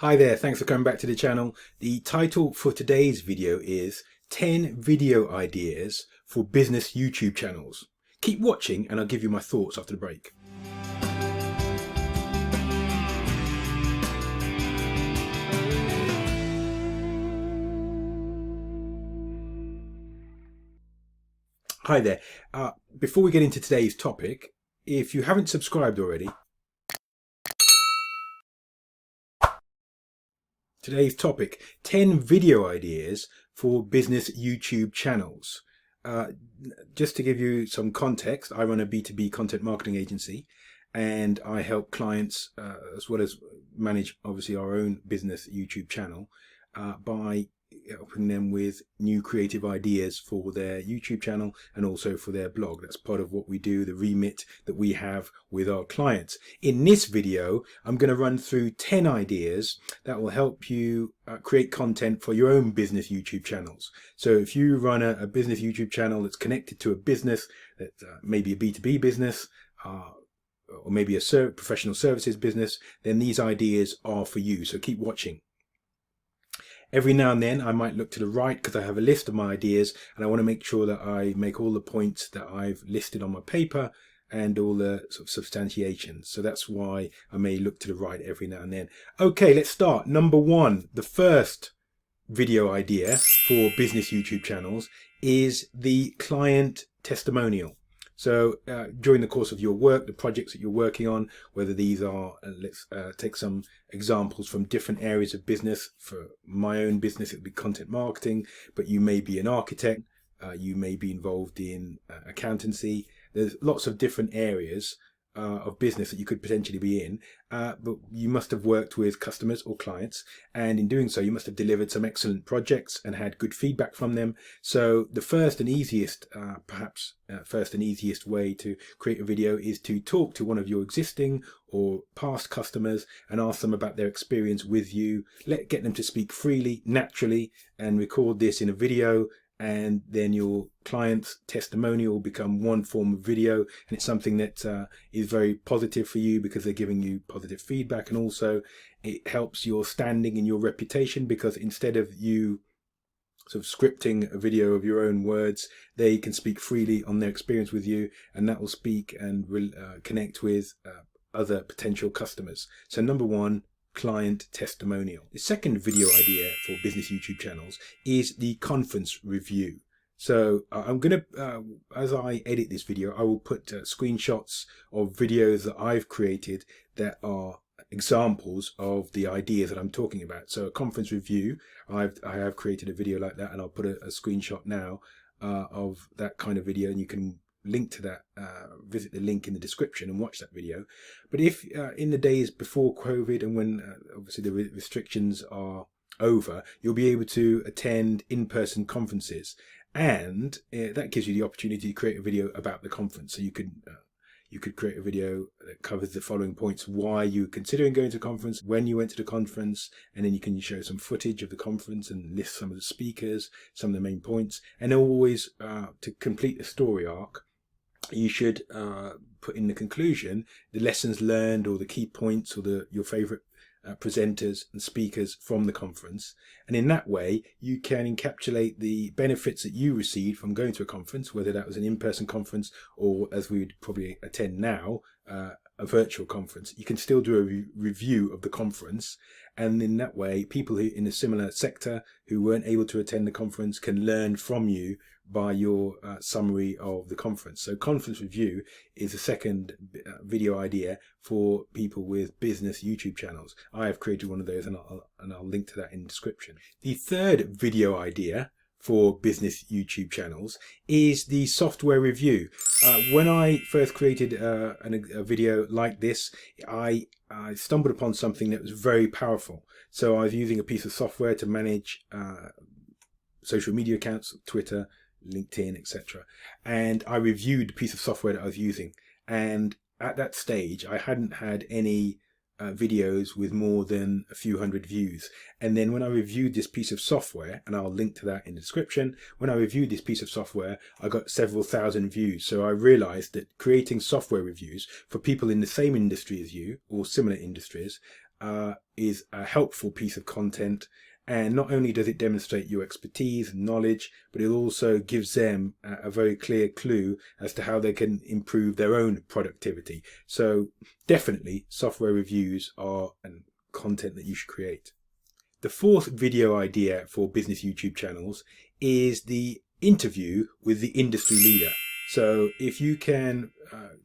Hi there, thanks for coming back to the channel. The title for today's video is 10 video ideas for business YouTube channels. Keep watching and I'll give you my thoughts after the break. Hi there. Before we get into today's topic, if you haven't subscribed already, today's topic, 10 video ideas for business YouTube channels. Just to give you some context, I run a B2B content marketing agency and I help clients as well as manage obviously our own business YouTube channel by helping them with new creative ideas for their YouTube channel and also for their blog. That's part of what we do, the remit that we have with our clients. In this video, I'm going to run through 10 ideas that will help you create content for your own business YouTube channels. So if you run a business YouTube channel that's connected to a business, that maybe a B2B business, or maybe a professional services business, then these ideas are for you. So keep watching. Every now and then I might look to the right because I have a list of my ideas and I want to make sure that I make all the points that I've listed on my paper and all the sort of substantiations. So that's why I may look to the right every now and then. Okay, let's start. Number one, the first video idea for business YouTube channels is the client testimonial. So during the course of your work, the projects that you're working on, whether these are, let's take some examples from different areas of business. For my own business, it would be content marketing, but you may be an architect, you may be involved in accountancy. There's lots of different areas of business that you could potentially be in, but you must have worked with customers or clients, and in doing so you must have delivered some excellent projects and had good feedback from them. So the first and easiest way to create a video is to talk to one of your existing or past customers and ask them about their experience with you. Get them to speak freely, naturally, and record this in a video, and then your client's testimonial will become one form of video, and it's something that is very positive for you because they're giving you positive feedback, and also it helps your standing and your reputation, because instead of you sort of scripting a video of your own words, they can speak freely on their experience with you, and that will speak and will connect with other potential customers. So number one, client testimonial. The second video idea for business YouTube channels is the conference review. So I'm going to, as I edit this video, I will put screenshots of videos that I've created that are examples of the ideas that I'm talking about. So a conference review, I have created a video like that, and I'll put a screenshot now of that kind of video, and you can link to that, visit the link in the description and watch that video. But if in the days before COVID and when obviously the restrictions are over, you'll be able to attend in-person conferences, and that gives you the opportunity to create a video about the conference. So you could create a video that covers the following points: why you're considering going to a conference, when you went to the conference, and then you can show some footage of the conference and list some of the speakers, some of the main points. And always to complete the story arc, you should put in the conclusion the lessons learned or the key points or your favorite presenters and speakers from the conference. And in that way you can encapsulate the benefits that you received from going to a conference, whether that was an in-person conference or, as we would probably attend now, a virtual conference. You can still do a review of the conference, and in that way people who in a similar sector who weren't able to attend the conference can learn from you by your summary of the conference. So conference review is a second video idea for people with business YouTube channels. I have created one of those, and I'll link to that in the description. The third video idea for business YouTube channels is the software review. When I first created a video like this, I stumbled upon something that was very powerful. So I was using a piece of software to manage social media accounts, Twitter, LinkedIn, etc. And I reviewed the piece of software that I was using. And at that stage, I hadn't had any videos with more than a few hundred views. And then when I reviewed this piece of software, and I'll link to that in the description, when I reviewed this piece of software, I got several thousand views. So I realized that creating software reviews for people in the same industry as you or similar industries is a helpful piece of content. And not only does it demonstrate your expertise and knowledge, but it also gives them a very clear clue as to how they can improve their own productivity. So definitely software reviews are content that you should create. The fourth video idea for business YouTube channels is the interview with the industry leader. So if you can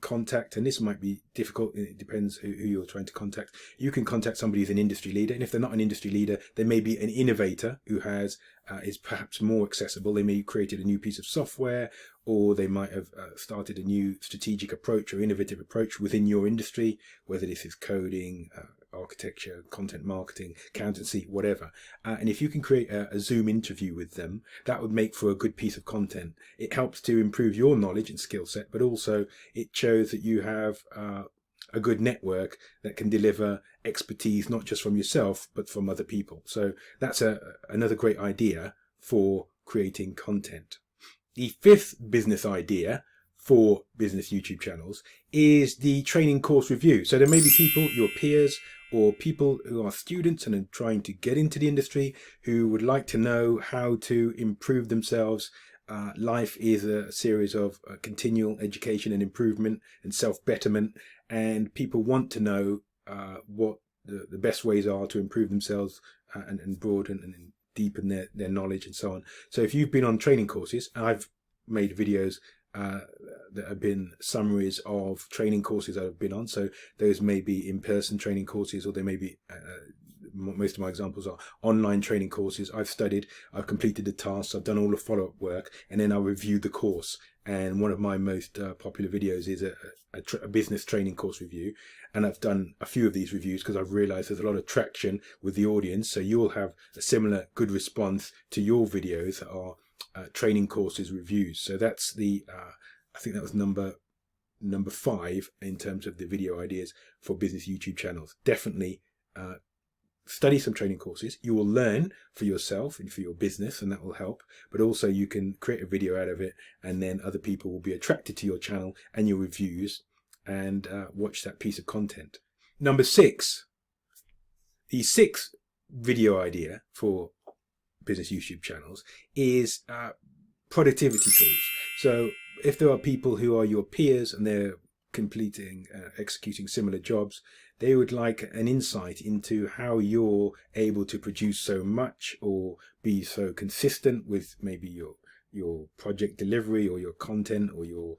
contact, and this might be difficult, it depends who you're trying to contact, you can contact somebody who's an industry leader, and if they're not an industry leader, they may be an innovator who has is perhaps more accessible. They may have created a new piece of software, or they might have started a new strategic approach or innovative approach within your industry, whether this is coding, architecture, content marketing, accountancy, whatever. And if you can create a Zoom interview with them, that would make for a good piece of content. It helps to improve your knowledge and skill set, but also it shows that you have a good network that can deliver expertise, not just from yourself, but from other people. So that's another great idea for creating content. The fifth business idea for business YouTube channels is the training course review. So there may be people, your peers, or people who are students and are trying to get into the industry, who would like to know how to improve themselves. Life is a series of continual education and improvement and self-betterment, and people want to know what the best ways are to improve themselves and broaden and deepen their knowledge and so on. So if you've been on training courses, I've made videos that have been summaries of training courses I've been on. So those may be in-person training courses, or they may be most of my examples are online training courses. I've studied, I've completed the tasks, I've done all the follow-up work, and then I reviewed the course. And one of my most popular videos is a business training course review. And I've done a few of these reviews because I've realized there's a lot of traction with the audience. So you'll have a similar good response to your videos that are training courses reviews. So that's the I think that was number 5 in terms of the video ideas for business YouTube channels. Definitely study some training courses. You will learn for yourself and for your business, and that will help, but also you can create a video out of it, and then other people will be attracted to your channel and your reviews and watch that piece of content. Number 6, the 6th video idea for business YouTube channels is productivity tools. So if there are people who are your peers and they're executing similar jobs, they would like an insight into how you're able to produce so much or be so consistent with maybe your project delivery or your content or your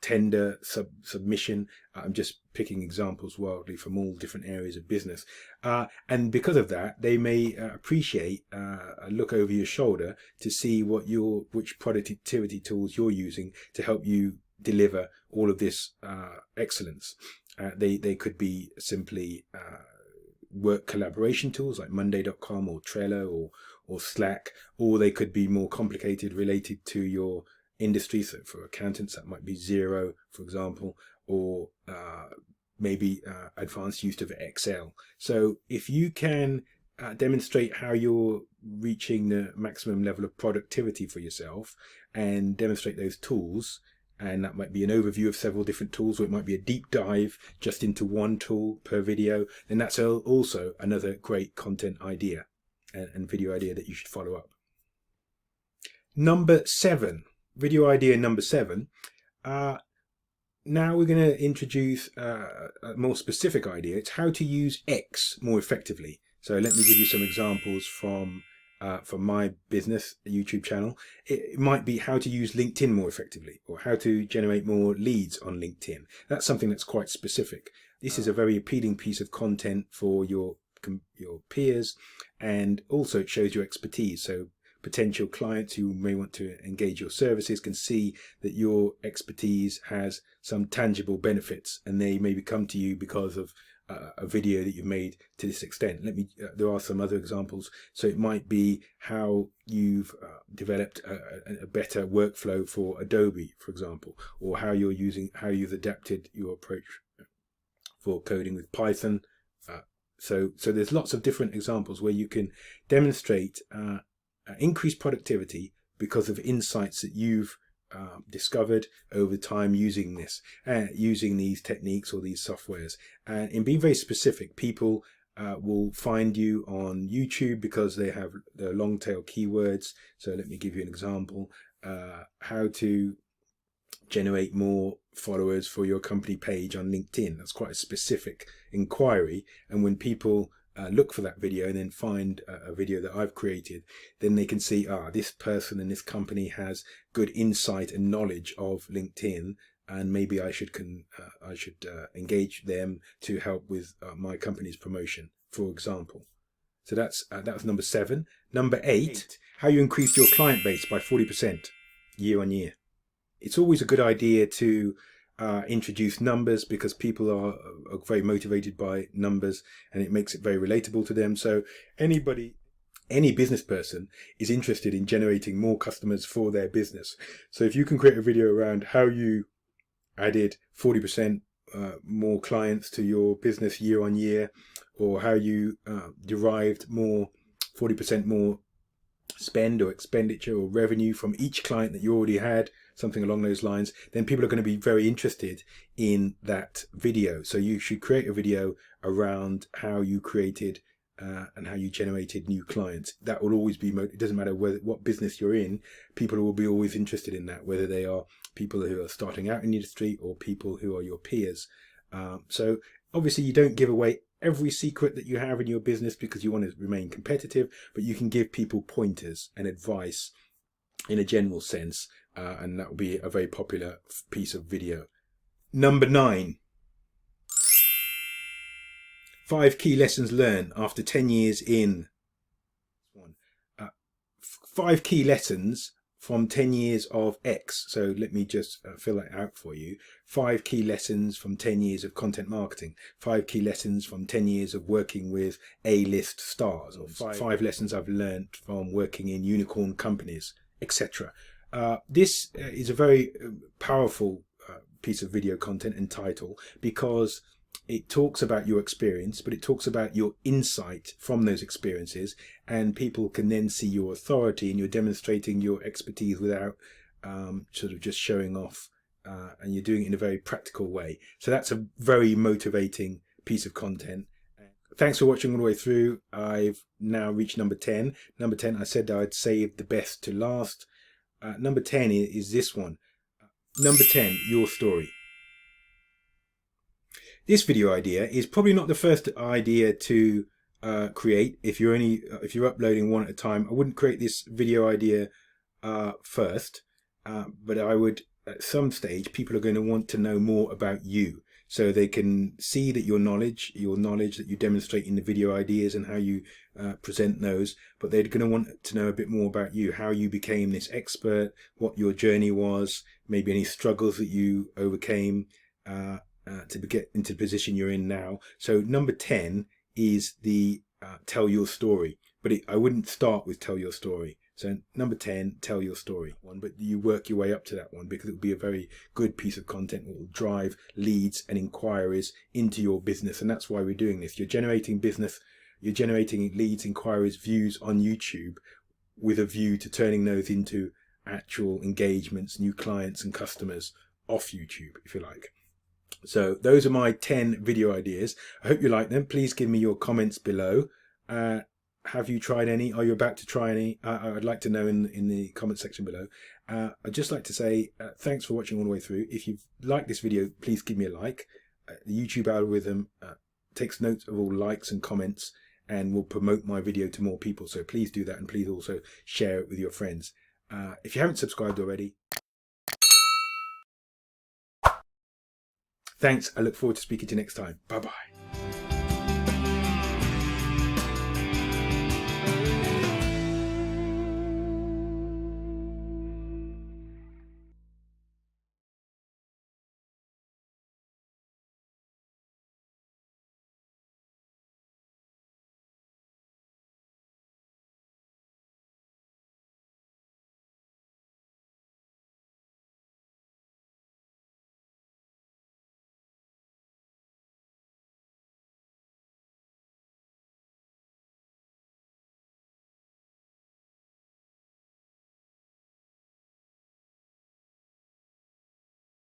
tender submission. I'm just picking examples wildly from all different areas of business. And because of that, they may appreciate a look over your shoulder to see which productivity tools you're using to help you deliver all of this excellence. They could be simply work collaboration tools like Monday.com or Trello or Slack, or they could be more complicated, related to your industry. So for accountants, that might be Xero, for example, or maybe advanced use of Excel. So if you can demonstrate how you're reaching the maximum level of productivity for yourself and demonstrate those tools, and that might be an overview of several different tools, or it might be a deep dive just into one tool per video, then that's also another great content idea and video idea that you should follow up. Number 7, video idea number 7. Now we're going to introduce a more specific idea. It's how to use X more effectively. So let me give you some examples from my business YouTube channel. It might be how to use LinkedIn more effectively, or how to generate more leads on LinkedIn. That's something that's quite specific. This is a very appealing piece of content for your peers, and also it shows your expertise. So potential clients who may want to engage your services can see that your expertise has some tangible benefits, and they maybe come to you because of a video that you've made to this extent. There are some other examples. So it might be how you've developed a better workflow for Adobe, for example, or how you've adapted your approach for coding with Python. So there's lots of different examples where you can demonstrate increased productivity because of insights that you've discovered over time using this, using these techniques or these softwares. And in being very specific, people will find you on YouTube because they have the long tail keywords. So let me give you an example. How to generate more followers for your company page on LinkedIn. That's quite a specific inquiry. And when people look for that video and then find a video that I've created, then they can see, this person in this company has good insight and knowledge of LinkedIn, and maybe I should engage them to help with my company's promotion, for example. So that's number 7. Number 8, how you increased your client base by 40% year on year. It's always a good idea to introduce numbers, because people are very motivated by numbers, and it makes it very relatable to them. So any business person is interested in generating more customers for their business. So if you can create a video around how you added 40% more clients to your business year on year, or how you derived 40% more spend or expenditure or revenue from each client that you already had, something along those lines, then people are going to be very interested in that video. So you should create a video around how you created and how you generated new clients. That will always be, it doesn't matter what business you're in, people will be always interested in that, whether they are people who are starting out in the industry or people who are your peers. So obviously you don't give away every secret that you have in your business because you want to remain competitive, but you can give people pointers and advice in a general sense, and that will be a very popular piece of video. Number 9, 5 key lessons learned after 10 years in. 5 key lessons from 10 years of X. So let me just fill that out for you. 5 key lessons from 10 years of content marketing. 5 key lessons from 10 years of working with A-list stars. Or 5 lessons I've learned from working in unicorn companies, etc. This is a very powerful piece of video content and title, because it talks about your experience, but it talks about your insight from those experiences, and people can then see your authority, and you're demonstrating your expertise without sort of just showing off, and you're doing it in a very practical way. So that's a very motivating piece of content. Thanks for watching all the way through. I've now reached number 10. Number 10, I said I'd save the best to last. Number 10 is this one. Number 10, your story. This video idea is probably not the first idea to create. If you're uploading one at a time, I wouldn't create this video idea first, but I would, at some stage, people are going to want to know more about you, so they can see that your knowledge that you demonstrate in the video ideas and how you present those, but they're going to want to know a bit more about you, how you became this expert, what your journey was, maybe any struggles that you overcame to get into the position you're in now. So number 10 is the tell your story, but I wouldn't start with tell your story. So number 10, tell your story one, but you work your way up to that one, because it will be a very good piece of content that will drive leads and inquiries into your business. And that's why we're doing this. You're generating leads, inquiries, views on YouTube with a view to turning those into actual engagements, new clients and customers off YouTube, if you like. So those are my 10 video ideas. I hope you like them. Please give me your comments below. Have you tried any? Are you about to try any? I'd like to know in the comment section below. I'd just like to say thanks for watching all the way through. If you've liked this video, please give me a like. The YouTube algorithm takes note of all likes and comments and will promote my video to more people. So please do that, and please also share it with your friends. If you haven't subscribed already, thanks. I look forward to speaking to you next time. Bye-bye.